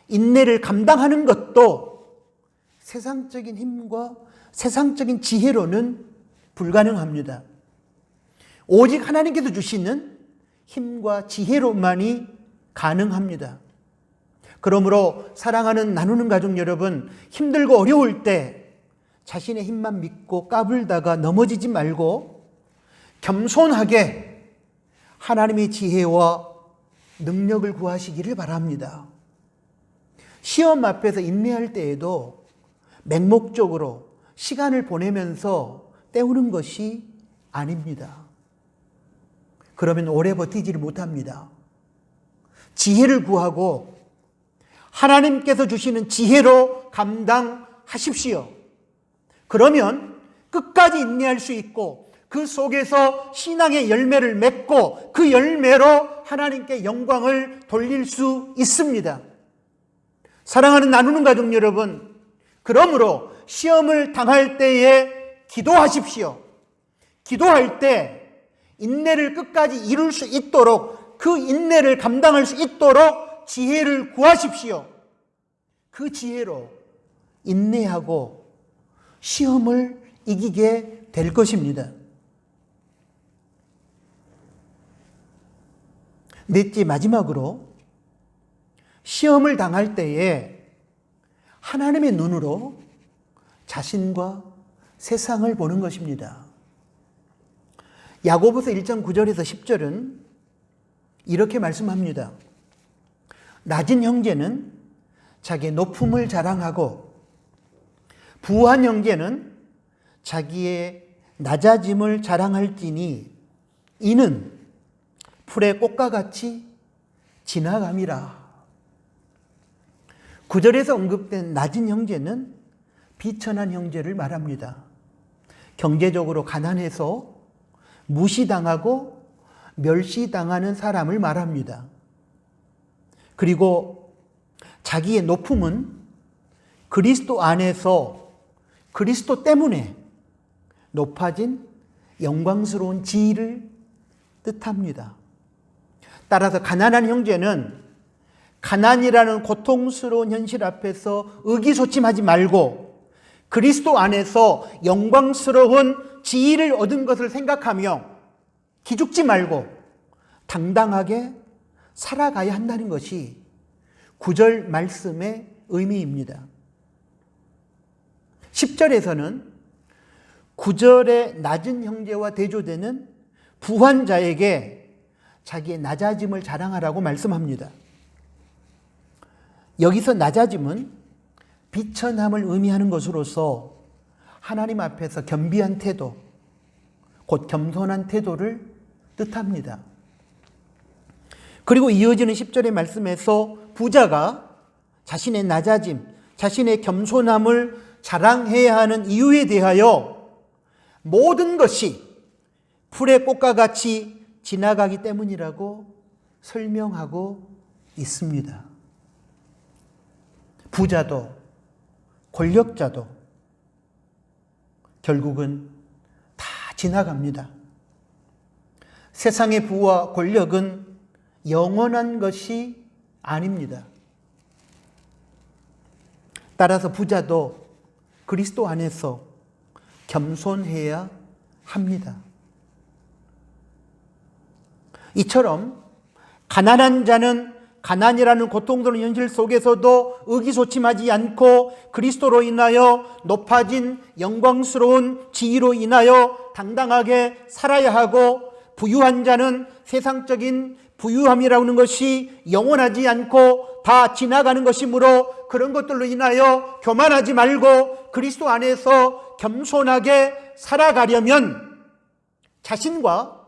인내를 감당하는 것도 세상적인 힘과 세상적인 지혜로는 불가능합니다. 오직 하나님께서 주시는 힘과 지혜로만이 가능합니다. 그러므로 사랑하는 나누는 가족 여러분, 힘들고 어려울 때 자신의 힘만 믿고 까불다가 넘어지지 말고 겸손하게 하나님의 지혜와 능력을 구하시기를 바랍니다. 시험 앞에서 인내할 때에도 맹목적으로 시간을 보내면서 때우는 것이 아닙니다. 그러면 오래 버티지를 못합니다. 지혜를 구하고 하나님께서 주시는 지혜로 감당하십시오. 그러면 끝까지 인내할 수 있고 그 속에서 신앙의 열매를 맺고 그 열매로 하나님께 영광을 돌릴 수 있습니다. 사랑하는 나누는 가족 여러분, 그러므로 시험을 당할 때에 기도하십시오. 기도할 때 인내를 끝까지 이룰 수 있도록 그 인내를 감당할 수 있도록 지혜를 구하십시오. 그 지혜로 인내하고 시험을 이기게 될 것입니다. 넷째, 마지막으로 시험을 당할 때에 하나님의 눈으로 자신과 세상을 보는 것입니다. 야고보서 1장 9절에서 10절은 이렇게 말씀합니다. 낮은 형제는 자기의 높음을 자랑하고 부한 형제는 자기의 낮아짐을 자랑할지니 이는 풀의 꽃과 같이 지나감이라. 9절에서 언급된 낮은 형제는 비천한 형제를 말합니다. 경제적으로 가난해서 무시당하고 멸시당하는 사람을 말합니다. 그리고 자기의 높음은 그리스도 안에서 그리스도 때문에 높아진 영광스러운 지위를 뜻합니다. 따라서 가난한 형제는 가난이라는 고통스러운 현실 앞에서 의기소침하지 말고 그리스도 안에서 영광스러운 지위를 얻은 것을 생각하며 기죽지 말고 당당하게 살아가야 한다는 것이 9절 말씀의 의미입니다. 10절에서는 9절의 낮은 형제와 대조되는 부한 자에게 자기의 낮아짐을 자랑하라고 말씀합니다. 여기서 낮아짐은 비천함을 의미하는 것으로서 하나님 앞에서 겸비한 태도, 곧 겸손한 태도를 뜻합니다. 그리고 이어지는 10절의 말씀에서 부자가 자신의 낮아짐, 자신의 겸손함을 자랑해야 하는 이유에 대하여 모든 것이 풀의 꽃과 같이 지나가기 때문이라고 설명하고 있습니다. 부자도 권력자도 결국은 다 지나갑니다. 세상의 부와 권력은 영원한 것이 아닙니다. 따라서 부자도 그리스도 안에서 겸손해야 합니다. 이처럼 가난한 자는 가난이라는 고통스러운 현실 속에서도 의기소침하지 않고 그리스도로 인하여 높아진 영광스러운 지위로 인하여 당당하게 살아야 하고, 부유한 자는 세상적인 부유함이라는 것이 영원하지 않고 다 지나가는 것이므로 그런 것들로 인하여 교만하지 말고 그리스도 안에서 겸손하게 살아가려면 자신과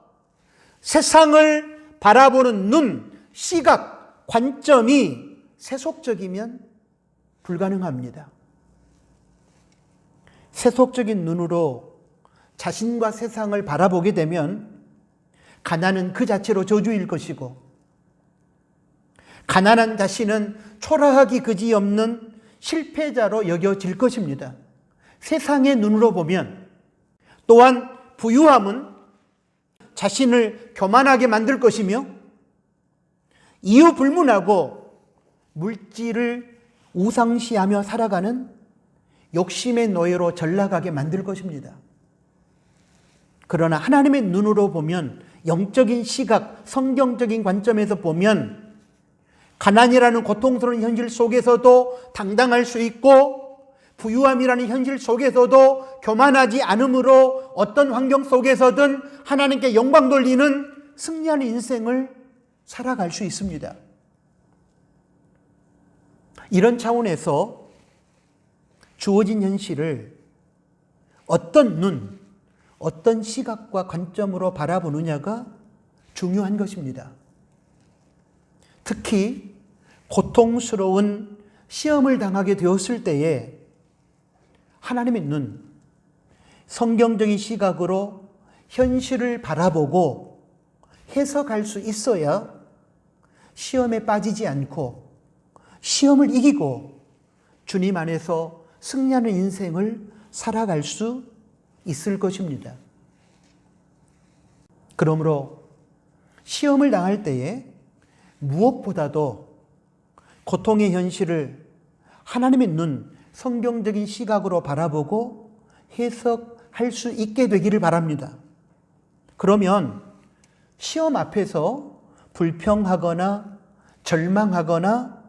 세상을 바라보는 눈, 시각, 관점이 세속적이면 불가능합니다. 세속적인 눈으로 자신과 세상을 바라보게 되면 가난은 그 자체로 저주일 것이고, 가난한 자신은 초라하기 그지없는 실패자로 여겨질 것입니다. 세상의 눈으로 보면, 또한 부유함은 자신을 교만하게 만들 것이며, 이유 불문하고 물질을 우상시하며 살아가는 욕심의 노예로 전락하게 만들 것입니다. 그러나 하나님의 눈으로 보면, 영적인 시각, 성경적인 관점에서 보면 가난이라는 고통스러운 현실 속에서도 당당할 수 있고, 부유함이라는 현실 속에서도 교만하지 않으므로 어떤 환경 속에서든 하나님께 영광 돌리는 승리하는 인생을 살아갈 수 있습니다. 이런 차원에서 주어진 현실을 어떤 눈, 어떤 시각과 관점으로 바라보느냐가 중요한 것입니다. 특히 고통스러운 시험을 당하게 되었을 때에 하나님의 눈, 성경적인 시각으로 현실을 바라보고 해석할 수 있어야 시험에 빠지지 않고 시험을 이기고 주님 안에서 승리하는 인생을 살아갈 수 있을 것입니다. 그러므로 시험을 당할 때에 무엇보다도 고통의 현실을 하나님의 눈, 성경적인 시각으로 바라보고 해석할 수 있게 되기를 바랍니다. 그러면 시험 앞에서 불평하거나 절망하거나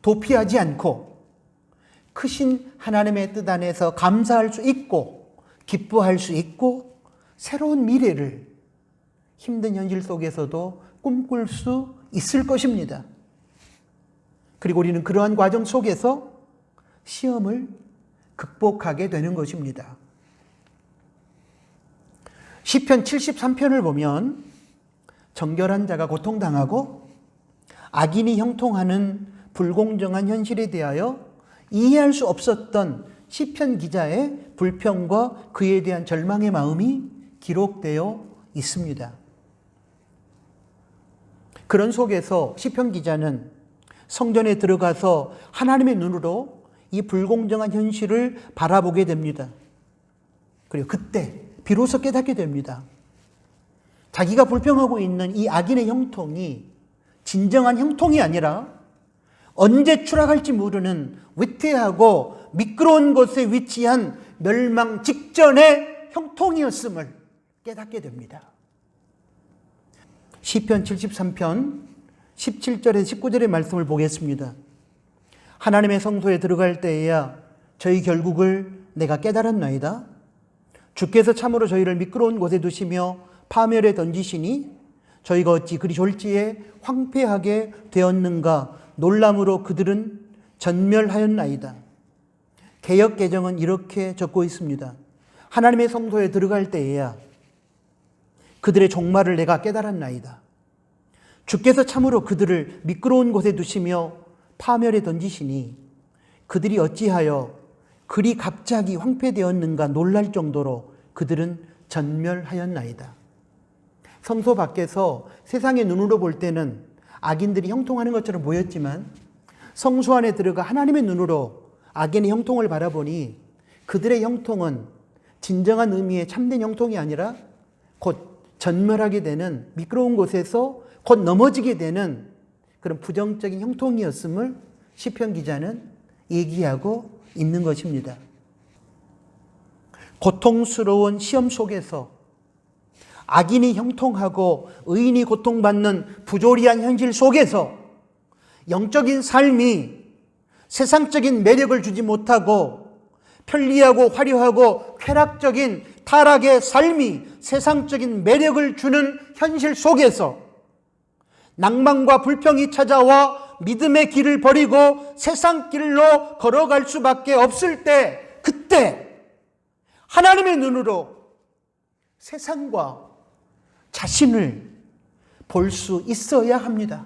도피하지 않고 크신 하나님의 뜻 안에서 감사할 수 있고 기뻐할 수 있고 새로운 미래를 힘든 현실 속에서도 꿈꿀 수 있을 것입니다. 그리고 우리는 그러한 과정 속에서 시험을 극복하게 되는 것입니다. 시편 73편을 보면 정결한 자가 고통당하고 악인이 형통하는 불공정한 현실에 대하여 이해할 수 없었던 시편 기자의 불평과 그에 대한 절망의 마음이 기록되어 있습니다. 그런 속에서 시편 기자는 성전에 들어가서 하나님의 눈으로 이 불공정한 현실을 바라보게 됩니다. 그리고 그때 비로소 깨닫게 됩니다. 자기가 불평하고 있는 이 악인의 형통이 진정한 형통이 아니라 언제 추락할지 모르는 위태하고 미끄러운 곳에 위치한 멸망 직전의 형통이었음을 깨닫게 됩니다. 시편 73편 17절에서 19절의 말씀을 보겠습니다. 하나님의 성소에 들어갈 때에야 저희 결국을 내가 깨달았나이다. 주께서 참으로 저희를 미끄러운 곳에 두시며 파멸에 던지시니 저희가 어찌 그리 졸지에 황폐하게 되었는가 놀람으로 그들은 전멸하였나이다. 개역 개정은 이렇게 적고 있습니다. 하나님의 성소에 들어갈 때에야 그들의 종말을 내가 깨달았나이다. 주께서 참으로 그들을 미끄러운 곳에 두시며 파멸에 던지시니 그들이 어찌하여 그리 갑자기 황폐되었는가 놀랄 정도로 그들은 전멸하였나이다. 성소 밖에서 세상의 눈으로 볼 때는 악인들이 형통하는 것처럼 보였지만 성소 안에 들어가 하나님의 눈으로 악인의 형통을 바라보니 그들의 형통은 진정한 의미의 참된 형통이 아니라 곧 전멸하게 되는 미끄러운 곳에서 곧 넘어지게 되는 그런 부정적인 형통이었음을 시편 기자는 얘기하고 있는 것입니다. 고통스러운 시험 속에서 악인이 형통하고 의인이 고통받는 부조리한 현실 속에서 영적인 삶이 세상적인 매력을 주지 못하고 편리하고 화려하고 쾌락적인 타락의 삶이 세상적인 매력을 주는 현실 속에서 낭만과 불평이 찾아와 믿음의 길을 버리고 세상 길로 걸어갈 수밖에 없을 때 그때 하나님의 눈으로 세상과 자신을 볼 수 있어야 합니다.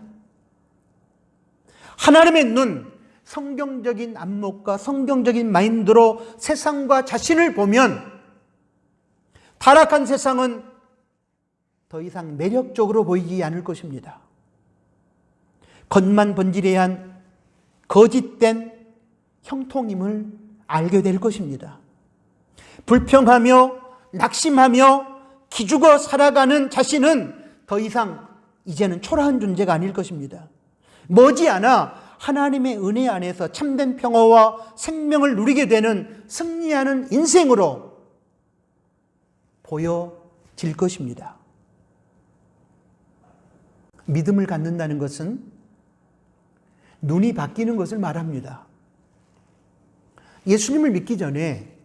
하나님의 눈, 성경적인 안목과 성경적인 마인드로 세상과 자신을 보면 타락한 세상은 더 이상 매력적으로 보이지 않을 것입니다. 겉만 번지르한 거짓된 형통임을 알게 될 것입니다. 불평하며 낙심하며 기죽어 살아가는 자신은 더 이상 이제는 초라한 존재가 아닐 것입니다. 머지않아 하나님의 은혜 안에서 참된 평화와 생명을 누리게 되는 승리하는 인생으로 보여질 것입니다. 믿음을 갖는다는 것은 눈이 바뀌는 것을 말합니다. 예수님을 믿기 전에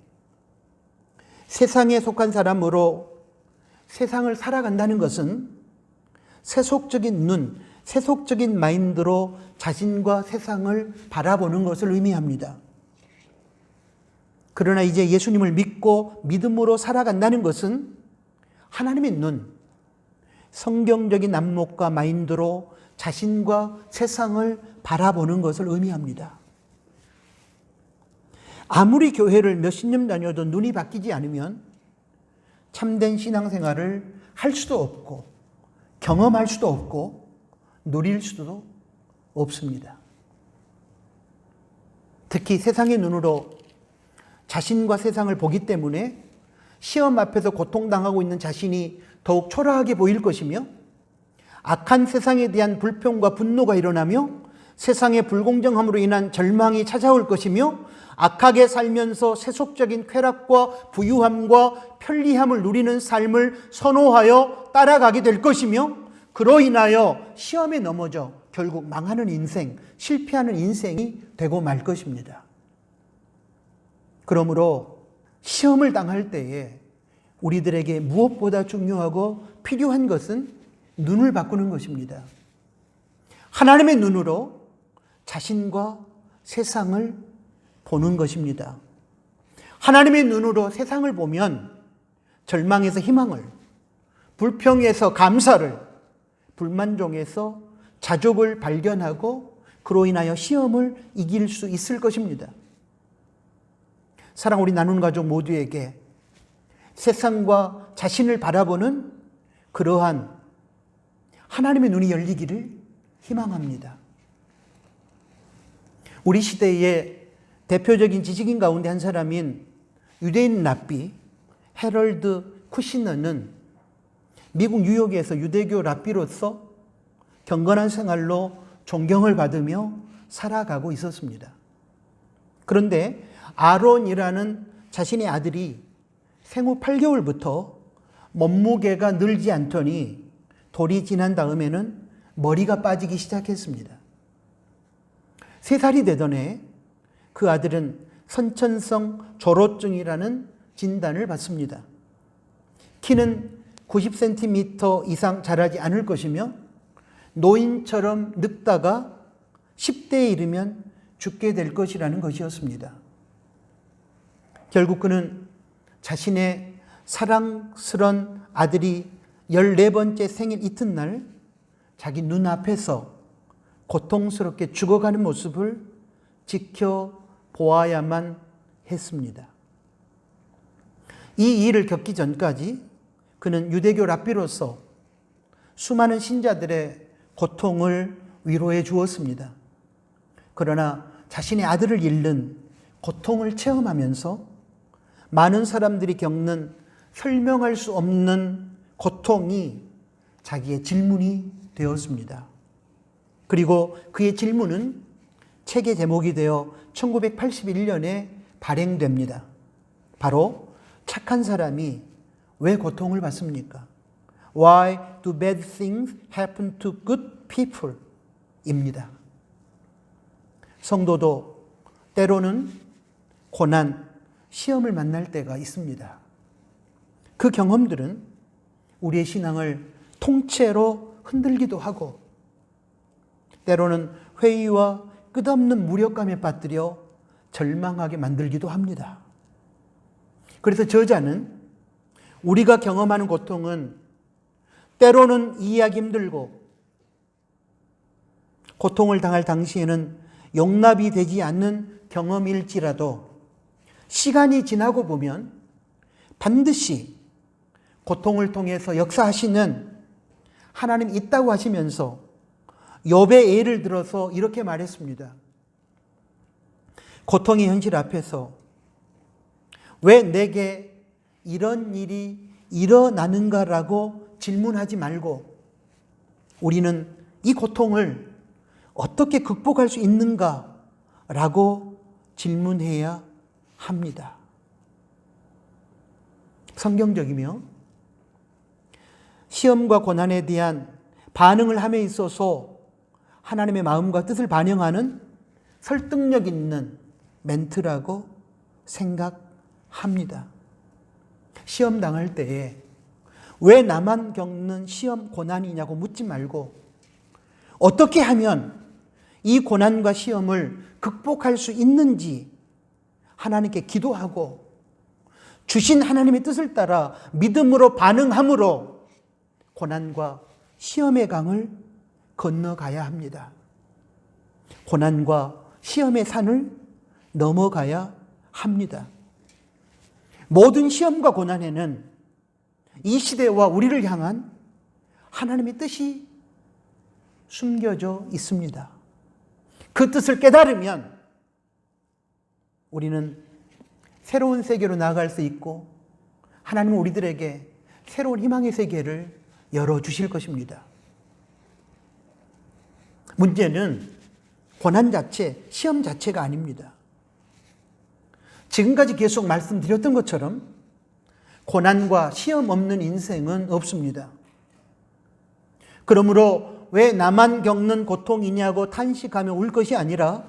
세상에 속한 사람으로 세상을 살아간다는 것은 세속적인 눈, 세속적인 마인드로 자신과 세상을 바라보는 것을 의미합니다. 그러나 이제 예수님을 믿고 믿음으로 살아간다는 것은 하나님의 눈, 성경적인 안목과 마인드로 자신과 세상을 바라보는 것을 의미합니다. 아무리 교회를 몇십 년 다녀도 눈이 바뀌지 않으면 참된 신앙생활을 할 수도 없고 경험할 수도 없고 누릴 수도 없습니다. 특히 세상의 눈으로 자신과 세상을 보기 때문에 시험 앞에서 고통당하고 있는 자신이 더욱 초라하게 보일 것이며 악한 세상에 대한 불평과 분노가 일어나며 세상의 불공정함으로 인한 절망이 찾아올 것이며 악하게 살면서 세속적인 쾌락과 부유함과 편리함을 누리는 삶을 선호하여 따라가게 될 것이며 그로 인하여 시험에 넘어져 결국 망하는 인생, 실패하는 인생이 되고 말 것입니다. 그러므로 시험을 당할 때에 우리들에게 무엇보다 중요하고 필요한 것은 눈을 바꾸는 것입니다. 하나님의 눈으로 자신과 세상을 보는 것입니다. 하나님의 눈으로 세상을 보면 절망에서 희망을, 불평에서 감사를, 불만종에서 자족을 발견하고 그로 인하여 시험을 이길 수 있을 것입니다. 사랑 우리 나누는 가족 모두에게 세상과 자신을 바라보는 그러한 하나님의 눈이 열리기를 희망합니다. 우리 시대의 대표적인 지식인 가운데 한 사람인 유대인 랍비 헤럴드 쿠시너는 미국 뉴욕에서 유대교 랍비로서 경건한 생활로 존경을 받으며 살아가고 있었습니다. 그런데 아론이라는 자신의 아들이 생후 8개월부터 몸무게가 늘지 않더니 돌이 지난 다음에는 머리가 빠지기 시작했습니다. 3살이 되던 해 그 아들은 선천성 조로증이라는 진단을 받습니다. 키는 90cm 이상 자라지 않을 것이며 노인처럼 늙다가 10대에 이르면 죽게 될 것이라는 것이었습니다. 결국 그는 자신의 사랑스런 아들이 14번째 생일 이튿날 자기 눈앞에서 고통스럽게 죽어가는 모습을 지켜보아야만 했습니다. 이 일을 겪기 전까지 그는 유대교 랍비로서 수많은 신자들의 고통을 위로해 주었습니다. 그러나 자신의 아들을 잃는 고통을 체험하면서 많은 사람들이 겪는 설명할 수 없는 고통이 자기의 질문이 되었습니다. 그리고 그의 질문은 책의 제목이 되어 1981년에 발행됩니다. 바로 착한 사람이 왜 고통을 받습니까? Why do bad things happen to good people? 입니다. 성도도 때로는 고난, 시험을 만날 때가 있습니다. 그 경험들은 우리의 신앙을 통째로 흔들기도 하고 때로는 회의와 끝없는 무력감에 빠뜨려 절망하게 만들기도 합니다. 그래서 저자는 우리가 경험하는 고통은 때로는 이해하기 힘들고 고통을 당할 당시에는 용납이 되지 않는 경험일지라도 시간이 지나고 보면 반드시 고통을 통해서 역사하시는 하나님이 있다고 하시면서 욥의 예를 들어서 이렇게 말했습니다. 고통의 현실 앞에서 왜 내게 이런 일이 일어나는가라고 질문하지 말고 우리는 이 고통을 어떻게 극복할 수 있는가라고 질문해야 합니다. 성경적이며 시험과 고난에 대한 반응을 함에 있어서 하나님의 마음과 뜻을 반영하는 설득력 있는 멘트라고 생각합니다. 시험 당할 때에 왜 나만 겪는 시험 고난이냐고 묻지 말고 어떻게 하면 이 고난과 시험을 극복할 수 있는지 하나님께 기도하고 주신 하나님의 뜻을 따라 믿음으로 반응함으로 고난과 시험의 강을 건너가야 합니다. 고난과 시험의 산을 넘어가야 합니다. 모든 시험과 고난에는 이 시대와 우리를 향한 하나님의 뜻이 숨겨져 있습니다. 그 뜻을 깨달으면 우리는 새로운 세계로 나아갈 수 있고 하나님은 우리들에게 새로운 희망의 세계를 열어주실 것입니다. 문제는 고난 자체, 시험 자체가 아닙니다. 지금까지 계속 말씀드렸던 것처럼 고난과 시험 없는 인생은 없습니다. 그러므로 왜 나만 겪는 고통이냐고 탄식하며 울 것이 아니라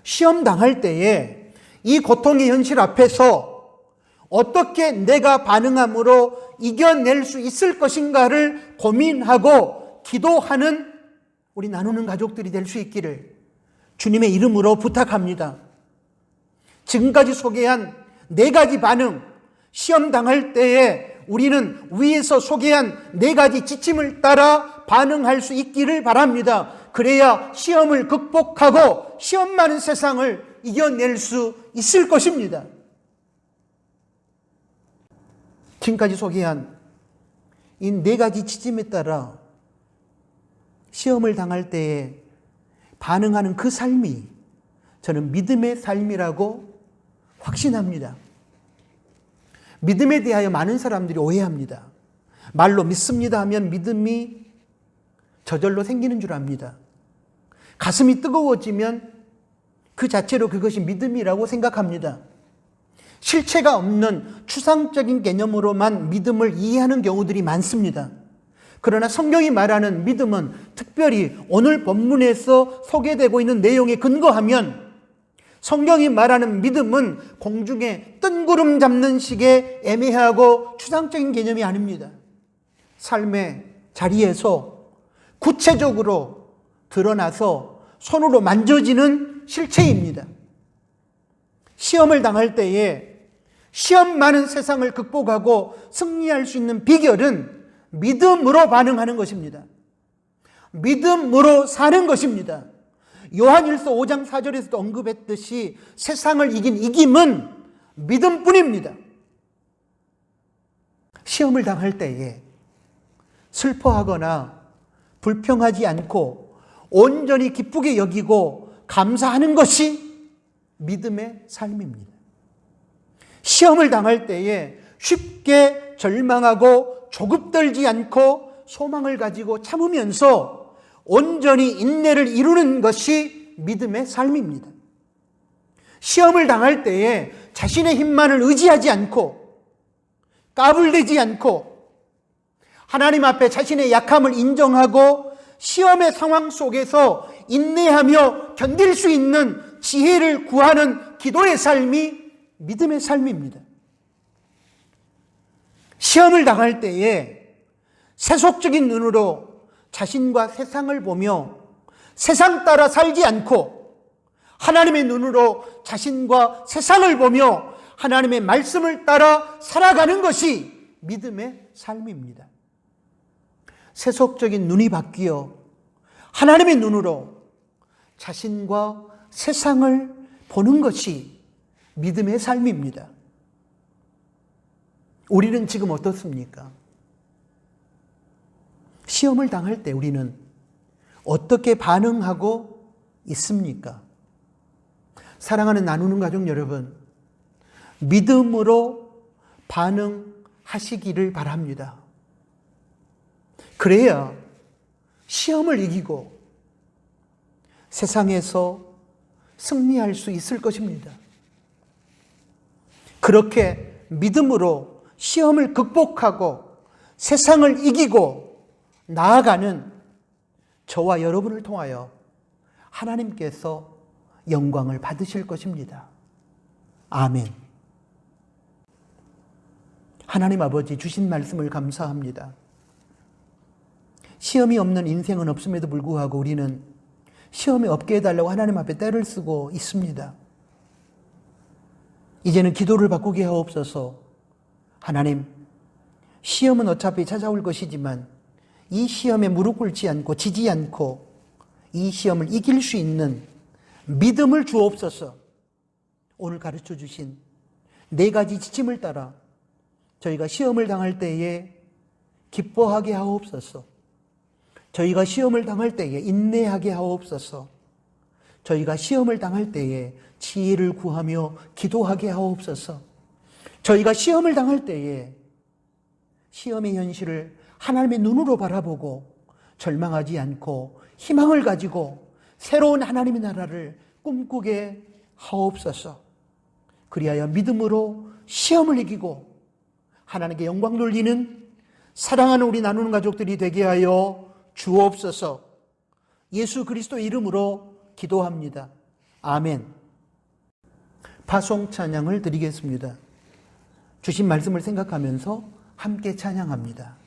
시험 당할 때에 이 고통의 현실 앞에서 어떻게 내가 반응함으로 이겨낼 수 있을 것인가를 고민하고 기도하는 우리 나누는 가족들이 될 수 있기를 주님의 이름으로 부탁합니다. 지금까지 소개한 4가지 반응, 시험 당할 때에 우리는 위에서 소개한 4가지 지침을 따라 반응할 수 있기를 바랍니다. 그래야 시험을 극복하고 시험 많은 세상을 이겨낼 수 있을 것입니다. 지금까지 소개한 이 4가지 지침에 따라 시험을 당할 때에 반응하는 그 삶이 저는 믿음의 삶이라고 확신합니다. 믿음에 대하여 많은 사람들이 오해합니다. 말로 믿습니다 하면 믿음이 저절로 생기는 줄 압니다. 가슴이 뜨거워지면 그 자체로 그것이 믿음이라고 생각합니다. 실체가 없는 추상적인 개념으로만 믿음을 이해하는 경우들이 많습니다. 그러나 성경이 말하는 믿음은 특별히 오늘 본문에서 소개되고 있는 내용에 근거하면 성경이 말하는 믿음은 공중에 뜬구름 잡는 식의 애매하고 추상적인 개념이 아닙니다. 삶의 자리에서 구체적으로 드러나서 손으로 만져지는 실체입니다. 시험을 당할 때에 시험 많은 세상을 극복하고 승리할 수 있는 비결은 믿음으로 반응하는 것입니다. 믿음으로 사는 것입니다. 요한일서 5장 4절에서도 언급했듯이 세상을 이긴 이김은 믿음뿐입니다. 시험을 당할 때에 슬퍼하거나 불평하지 않고 온전히 기쁘게 여기고 감사하는 것이 믿음의 삶입니다. 시험을 당할 때에 쉽게 절망하고 조급들지 않고 소망을 가지고 참으면서 온전히 인내를 이루는 것이 믿음의 삶입니다. 시험을 당할 때에 자신의 힘만을 의지하지 않고 까불대지 않고 하나님 앞에 자신의 약함을 인정하고 시험의 상황 속에서 인내하며 견딜 수 있는 지혜를 구하는 기도의 삶이 믿음의 삶입니다. 시험을 당할 때에 세속적인 눈으로 자신과 세상을 보며 세상 따라 살지 않고 하나님의 눈으로 자신과 세상을 보며 하나님의 말씀을 따라 살아가는 것이 믿음의 삶입니다. 세속적인 눈이 바뀌어 하나님의 눈으로 자신과 세상을 보는 것이 믿음의 삶입니다. 우리는 지금 어떻습니까? 시험을 당할 때 우리는 어떻게 반응하고 있습니까? 사랑하는 나누는 가족 여러분, 믿음으로 반응하시기를 바랍니다. 그래야 시험을 이기고 세상에서 승리할 수 있을 것입니다. 그렇게 믿음으로 시험을 극복하고 세상을 이기고 나아가는 저와 여러분을 통하여 하나님께서 영광을 받으실 것입니다. 아멘. 하나님 아버지 주신 말씀을 감사합니다. 시험이 없는 인생은 없음에도 불구하고 우리는 시험이 없게 해달라고 하나님 앞에 떼를 쓰고 있습니다. 이제는 기도를 바꾸게 하옵소서. 하나님, 시험은 어차피 찾아올 것이지만 이 시험에 무릎 꿇지 않고 지지 않고 이 시험을 이길 수 있는 믿음을 주옵소서. 오늘 가르쳐 주신 4가지 지침을 따라 저희가 시험을 당할 때에 기뻐하게 하옵소서. 저희가 시험을 당할 때에 인내하게 하옵소서. 저희가 시험을 당할 때에 지혜를 구하며 기도하게 하옵소서. 저희가 시험을 당할 때에 시험의 현실을 하나님의 눈으로 바라보고 절망하지 않고 희망을 가지고 새로운 하나님의 나라를 꿈꾸게 하옵소서. 그리하여 믿음으로 시험을 이기고 하나님께 영광 돌리는 사랑하는 우리 나누는 가족들이 되게 하여 주옵소서. 예수 그리스도 이름으로 기도합니다. 아멘. 파송 찬양을 드리겠습니다. 주신 말씀을 생각하면서 함께 찬양합니다.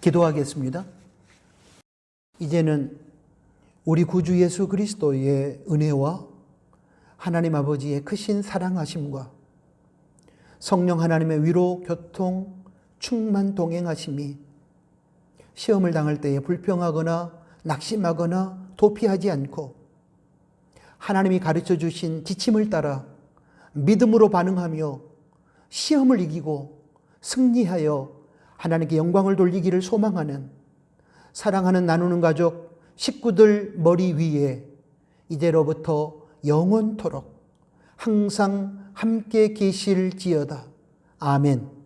기도하겠습니다. 이제는 우리 구주 예수 그리스도의 은혜와 하나님 아버지의 크신 사랑하심과 성령 하나님의 위로, 교통, 충만 동행하심이 시험을 당할 때에 불평하거나 낙심하거나 도피하지 않고 하나님이 가르쳐 주신 지침을 따라 믿음으로 반응하며 시험을 이기고 승리하여 하나님께 영광을 돌리기를 소망하는 사랑하는 나누는 가족 식구들 머리 위에 이제로부터 영원토록 항상 함께 계실지어다. 아멘.